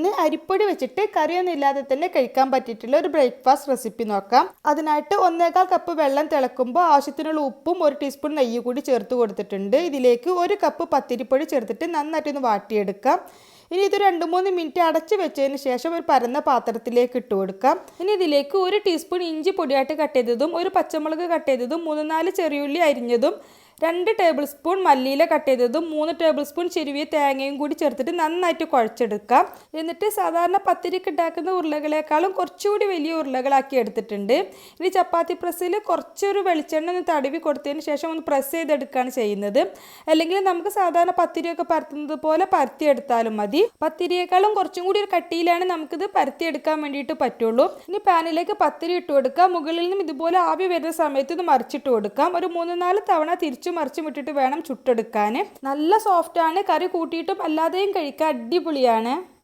ഇന്ന് അരിപ്പൊടി വെച്ചിട്ട് കറിയൊന്നും ഇല്ലാതെ തന്നെ കഴിക്കാൻ പറ്റിയിട്ടുള്ള ഒരു ബ്രേക്ക്ഫാസ്റ്റ് റെസിപ്പി നോക്കാം. അതിനായിട്ട് 1/4 കപ്പ് വെള്ളം തിളക്കുമ്പോൾ ആവശ്യത്തിനുള്ള ഉപ്പും 1 ടീസ്പൂൺ നെയ്യ് കൂടി ചേർത്ത് കൊടുത്തിട്ടുണ്ട്. ഇതിലേക്ക് 1 കപ്പ് പത്തിരിപ്പൊടി ചേർത്തിട്ട് നന്നായിട്ടൊന്ന് വാട്ടിയെടുക്കാം. ഇനി ഇത് 2-3 മിനിറ്റ് അടച്ചു വെച്ചതിന് ശേഷം ഒരു പരന്ന പാത്രത്തിലേക്ക് ഇട്ട് കൊടുക്കാം. ഇനി ഇതിലേക്ക് 1 ടീസ്പൂൺ ഇഞ്ചി പൊടിയായിട്ട് കട്ട് ചെയ്തതും 1 പച്ചമുളക് കട്ട് ചെയ്തതും 3-4 ചെറിയുള്ളി അരിഞ്ഞതും 2 ടേബിൾ സ്പൂൺ മല്ലിയില കട്ട് ചെയ്തതും 3 ടേബിൾ സ്പൂൺ ചെരുവിയ തേങ്ങയും കൂടി ചേർത്തിട്ട് നന്നായിട്ട് കുഴച്ചെടുക്കാം. എന്നിട്ട് സാധാരണ പത്തിരിക്ക് ഉണ്ടാക്കുന്ന ഉരുളകളെക്കാളും കുറച്ചുകൂടി വലിയ ഉരുളകളാക്കി എടുത്തിട്ടുണ്ട്. ഇനി ചപ്പാത്തി പ്രസ്സിൽ കുറച്ചൊരു വെളിച്ചെണ്ണ ഒന്ന് തടവി കൊടുത്തതിന് ശേഷം ഒന്ന് പ്രസ് ചെയ്തെടുക്കുകയാണ് ചെയ്യുന്നത്. അല്ലെങ്കിൽ നമുക്ക് സാധാരണ പത്തിരിയൊക്കെ പരത്തുന്നത് പോലെ പരത്തിയെടുത്താലും മതി. പത്തിരിയേക്കാളും കുറച്ചും കൂടി ഒരു കട്ടിയിലാണ് നമുക്കിത് പരത്തിയെടുക്കാൻ വേണ്ടിയിട്ട് പറ്റുള്ളൂ. ഇനി പാനിലേക്ക് പത്തിരി ഇട്ട് കൊടുക്കാം. മുകളിൽ നിന്നും ഇതുപോലെ ആവി വരുന്ന സമയത്ത് ഇത് മറിച്ചിട്ട് കൊടുക്കാം. ഒരു 3-4 തവണ തിരിച്ചു മറിച്ചും ഇട്ടിട്ട് വേണം ചുട്ടെടുക്കാൻ. നല്ല സോഫ്റ്റ് ആണ്. കറി കൂട്ടിയിട്ടും അല്ലാതെയും കഴിക്കാൻ അടിപൊളിയാണ്.